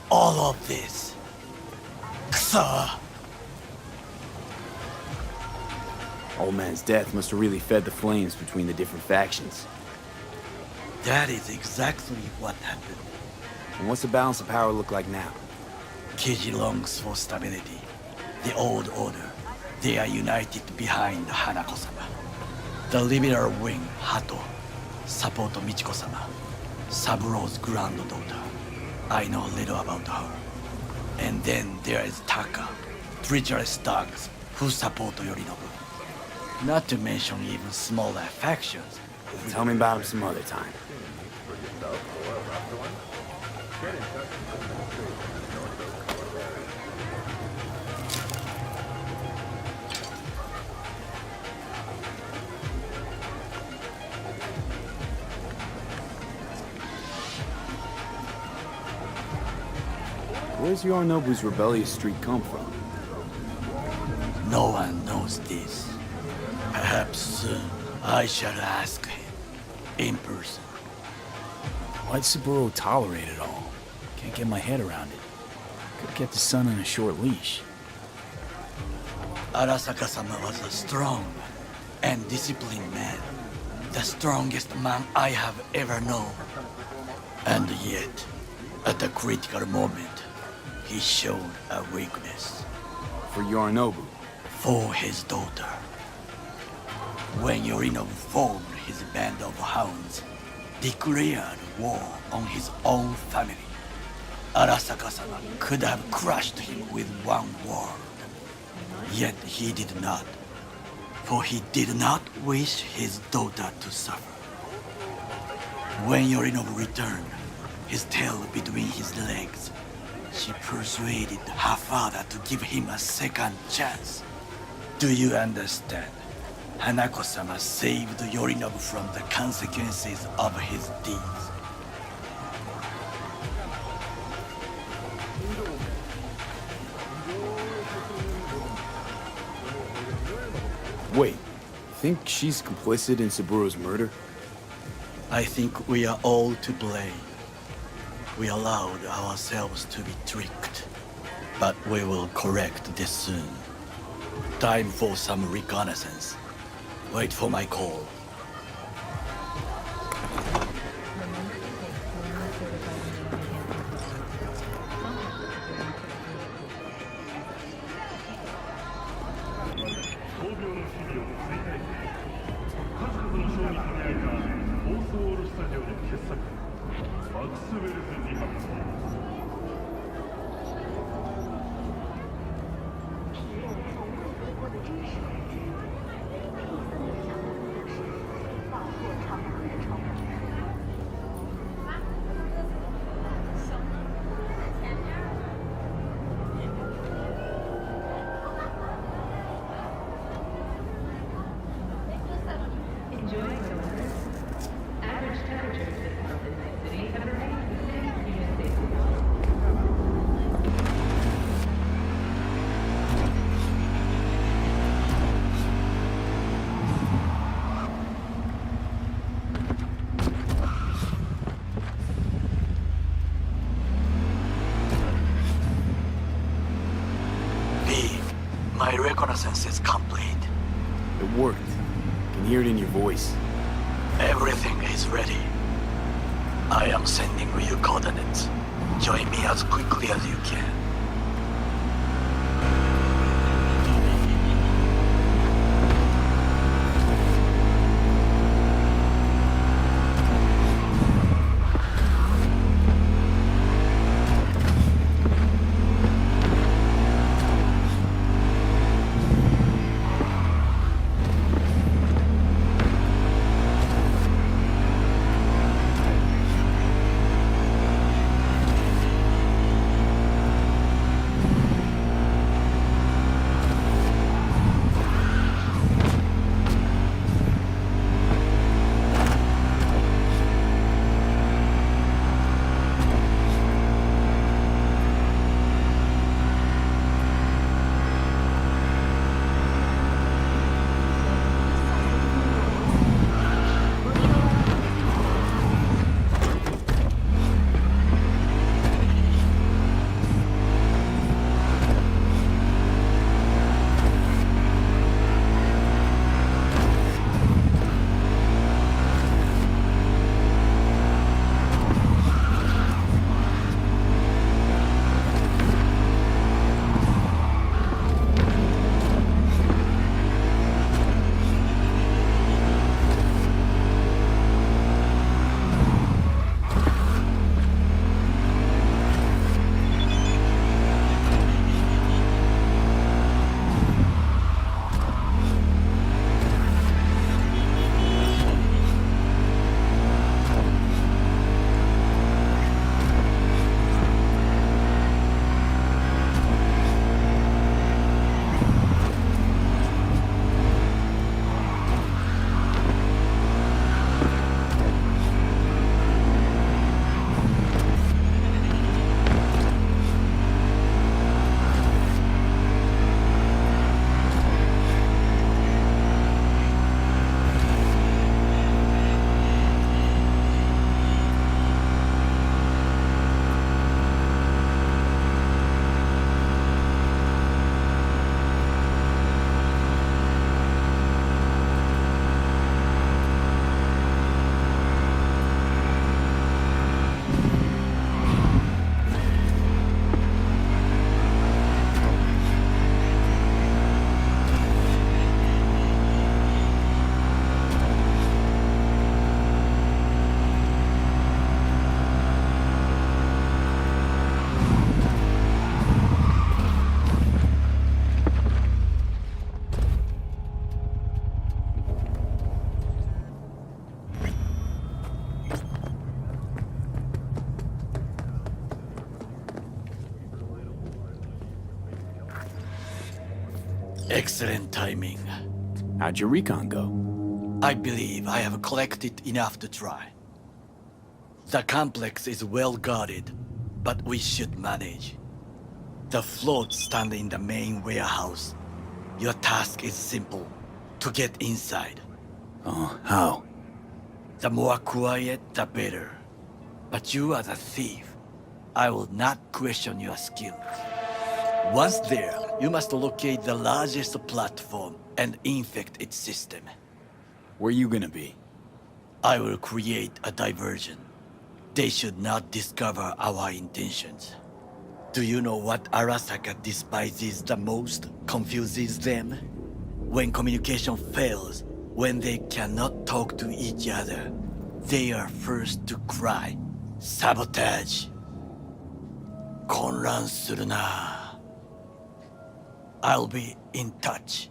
D: all of this. Ksa!
A: Old man's death must have really fed the flames between the different factions.
D: That is exactly what happened.
A: And what's the balance of power look like now?
D: Kiji longs for stability. The old order. They are united behind Hanako-sama. The liberal wing, Hato, support Michiko-sama, Saburo's granddaughter. I know little about her. And then there is Taka, treacherous thugs who support Yorinobu. Not to mention even smaller factions.
A: Tell me about him some other time. Where's Yorinobu's rebellious streak come from?
D: No one knows this. Perhaps soon I shall ask him in person.
O: Why'd Saburo tolerate it all? Can't get my head around it. Could've kept his son on a short leash.
D: Arasaka-sama was a strong and disciplined man. The strongest man I have ever known. And yet, at a critical moment, he showed a weakness.
A: For Yorinobu?
D: For his daughter. When Yorinobu formed his band of hounds, declared war on his own family, Arasaka-sama could have crushed him with one word. Yet he did not, for he did not wish his daughter to suffer. When Yorinobu returned, his tail between his legs, She persuaded her father to give him a second chance. Do you understand? Hanako-sama saved Yorinobu from the consequences of his deeds.
A: Wait, you think she's complicit in Saburo's murder?
D: I think we are all to blame. We allowed ourselves to be tricked. But we will correct this soon. Time for some reconnaissance. Wait for my call. My reconnaissance is complete.
A: It worked. I can hear it in your voice.
D: Everything is ready. I am sending you coordinates. Join me as quickly as you can. Excellent timing.
O: How'd your recon go?
D: I believe I have collected enough to try. The complex is well guarded, but we should manage. The floats stand in the main warehouse. Your task is simple: to get inside.
O: Oh, how?
D: The more quiet, the better. But you are the thief. I will not question your skills. Once there, you must locate the largest platform and infect its system.
O: Where you gonna be?
D: I will create a diversion. They should not discover our intentions. Do you know what Arasaka despises the most, confuses them? When communication fails, when they cannot talk to each other, they are first to cry. Sabotage. 混乱するな. I'll be in touch.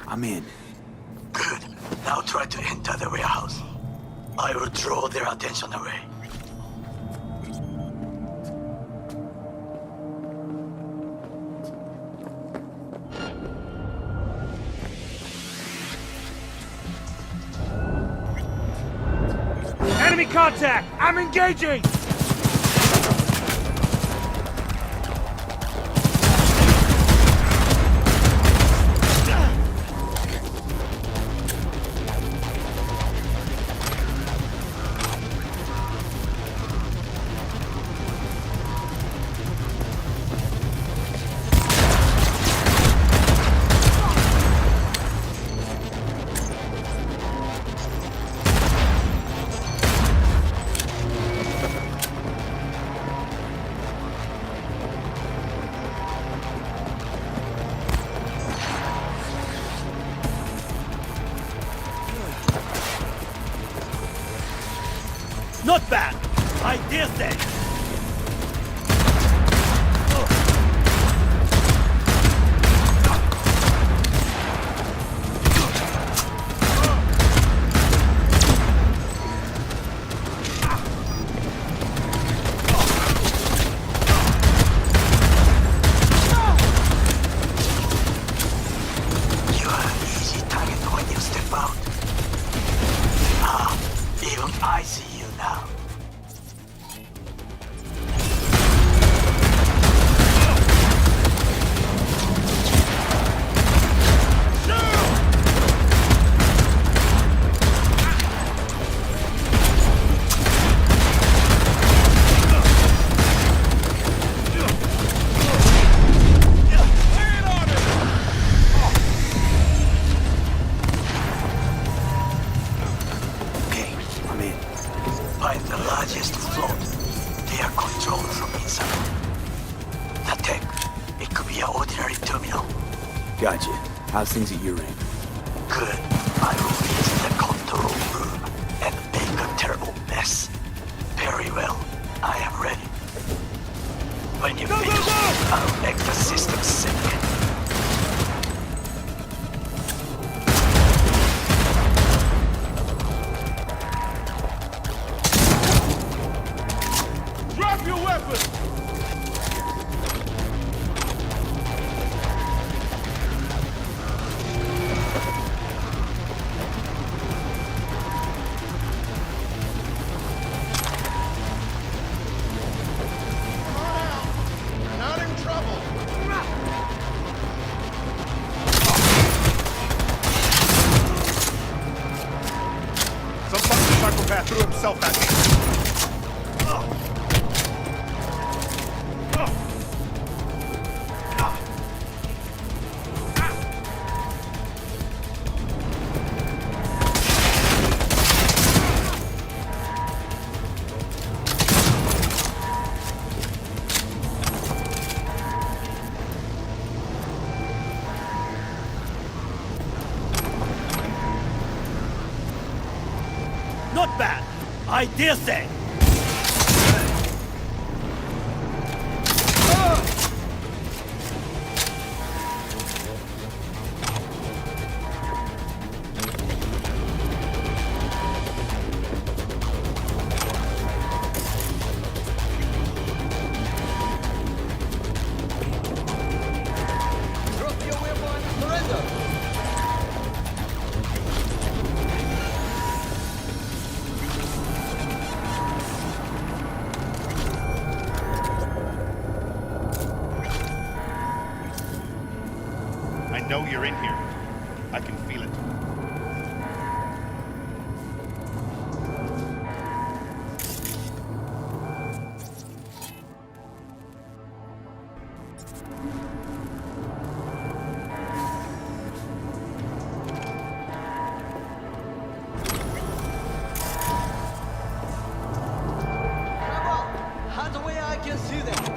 A: I'm in.
D: Good. Now try to enter the warehouse. I will draw their attention away.
M: Enemy contact! I'm engaging! Not bad! I dare say!
D: You are an easy target when you step out. Ah, even I see you now. largest float. They are controlled from inside. That tech, it could be an ordinary terminal.
A: Gotcha. How's things at your end?
D: Good. I will reach the control room and make a terrible mess. Very well. I am ready. When you finish, I'll make the system sink.
M: Drop your weapon!
E: Psychopath threw himself at me.
M: Not bad, I dare say.
E: I know you're in here. I can feel it.
D: How the way I can see that?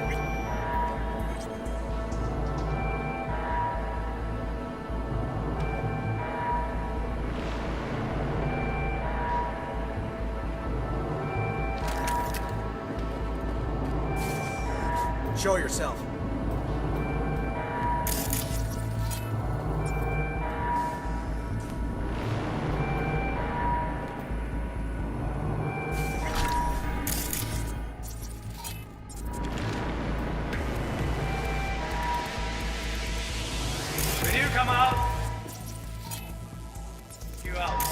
M: Show yourself.
P: When you come out, you out.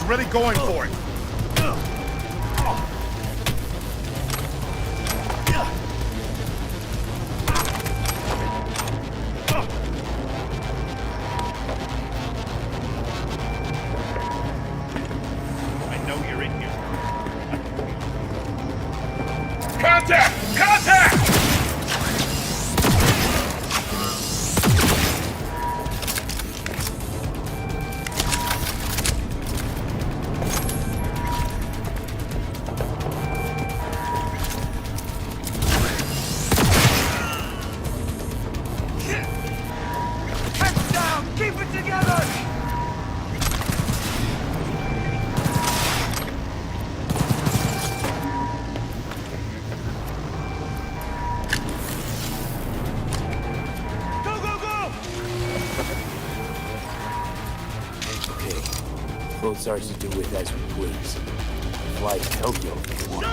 E: Really going for it. I know you're in here. Contact! Contact!
M: Keep it together! Go, go, go!
A: Okay. Float starts to do with as we please. Fly to Tokyo if you want.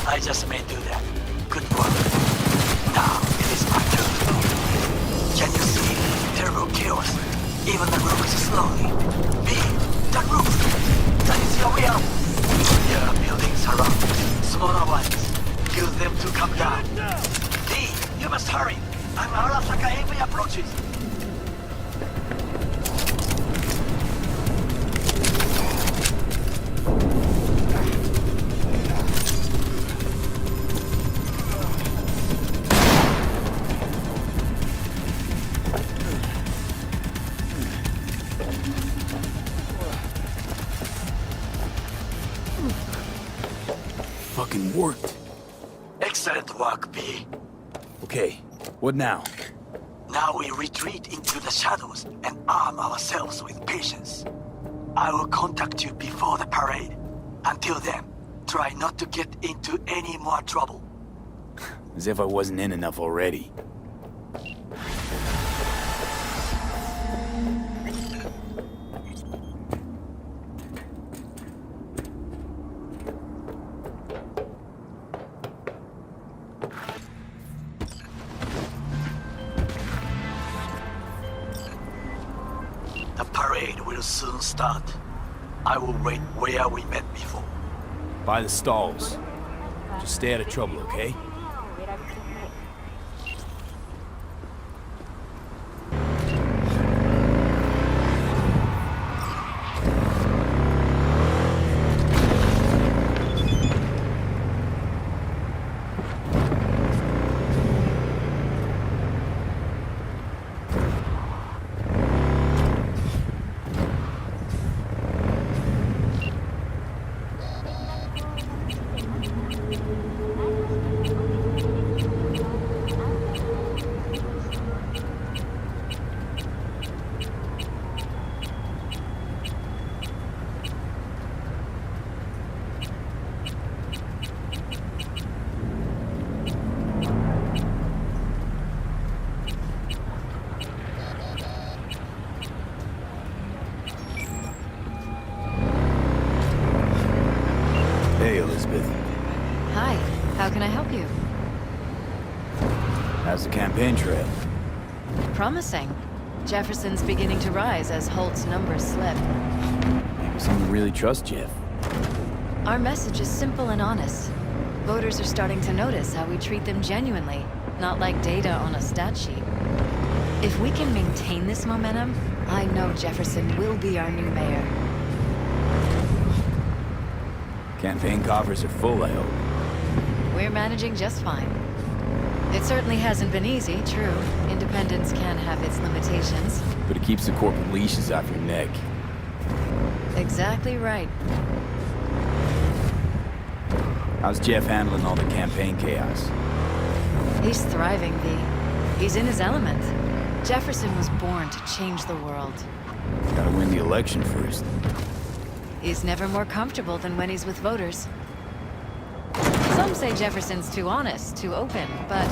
D: I just may do that. Good work. Now it is my turn. Can you see? Terrible chaos. Even the roof is slowly. Me, the roof. That is your way out. There are buildings around. Smaller ones. come down. D, you must hurry. An Arasaka AV approaches.
O: Fucking worked.
D: Excellent work, B.
O: Okay, what now?
D: Now we retreat into the shadows and arm ourselves with patience. I will contact you before the parade. Until then, try not to get into any more trouble.
O: As if I wasn't in enough already.
D: The parade will soon start. I will wait where we met before.
O: By the stalls. Just stay out of trouble, okay? Hey, Elizabeth.
L: Hi, how can I help you?
O: How's the campaign trail?
L: Promising. Jefferson's beginning to rise as Holt's numbers slip.
O: Maybe someone really trusts Jeff.
L: Our message is simple and honest. Voters are starting to notice how we treat them genuinely, not like data on a stat sheet. If we can maintain this momentum, I know Jefferson will be our new mayor.
O: Campaign coffers are full, I hope.
L: We're managing just fine. It certainly hasn't been easy, true. Independence can have its limitations.
O: But it keeps the corporate leashes off your neck.
L: Exactly right.
O: How's Jeff handling all the campaign chaos?
L: He's thriving, V. He's in his element. Jefferson was born to change the world.
O: Gotta win the election first.
L: He's never more comfortable than when he's with voters. Some say Jefferson's too honest, too open, but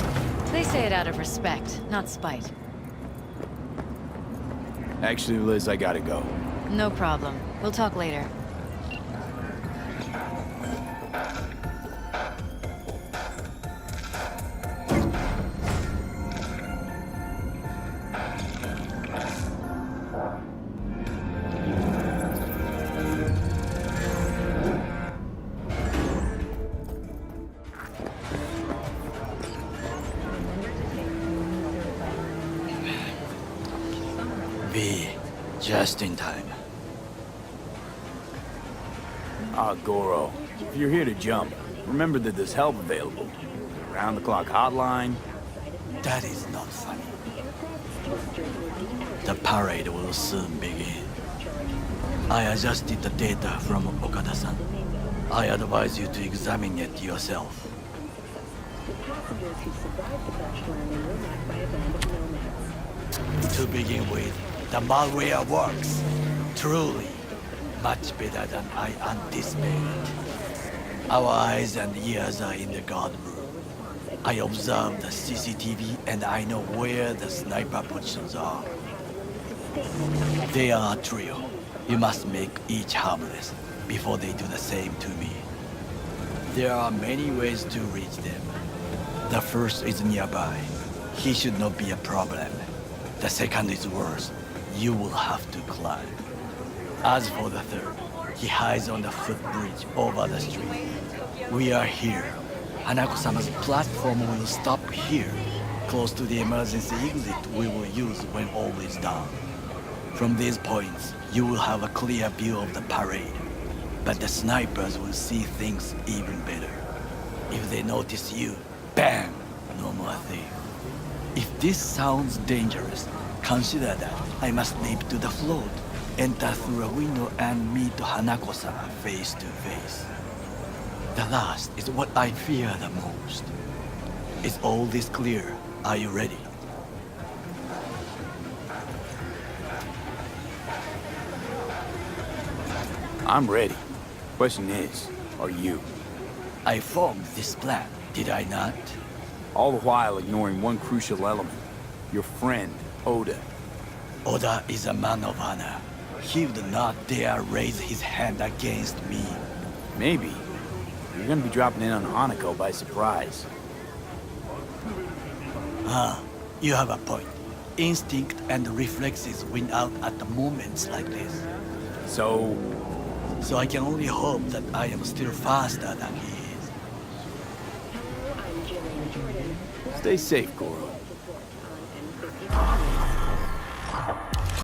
L: they say it out of respect, not spite.
O: Actually, Liz, I gotta go.
L: No problem. We'll talk later.
D: V, just in time.
O: Ah, Goro. If you're here to jump, remember that there's help available. Round-the-clock hotline.
D: That is not funny. The parade will soon begin. I adjusted the data from Okada-san. I advise you to examine it yourself. To begin with, the malware works. Truly, much better than I anticipated. Our eyes and ears are in the guard room. I observe the CCTV and I know where the sniper positions are. They are a trio. You must make each harmless before they do the same to me. There are many ways to reach them. The first is nearby. He should not be a problem. The second is worse. You will have to climb. As for the third, he hides on the footbridge over the street. We are here. Hanako-sama's platform will stop here, close to the emergency exit we will use when all is done. From these points, you will have a clear view of the parade, but the snipers will see things even better. If they notice you, bang! No more thing. If this sounds dangerous, consider that I must leap to the float, enter through a window and meet Hanako-sama face to face. The last is what I fear the most. Is all this clear? Are you ready?
A: I'm ready. Question is, are you?
D: I formed this plan, did I not?
A: All the while ignoring one crucial element. Your friend, Oda.
D: Oda is a man of honor. He would not dare raise his hand against me.
A: Maybe. You're gonna be dropping in on Hanako by surprise.
D: You have a point. Instinct and reflexes win out at the moments like this.
A: So
D: I can only hope that I am still faster than he is.
J: I'm Jillian Jordan.
A: stay safe, Goro.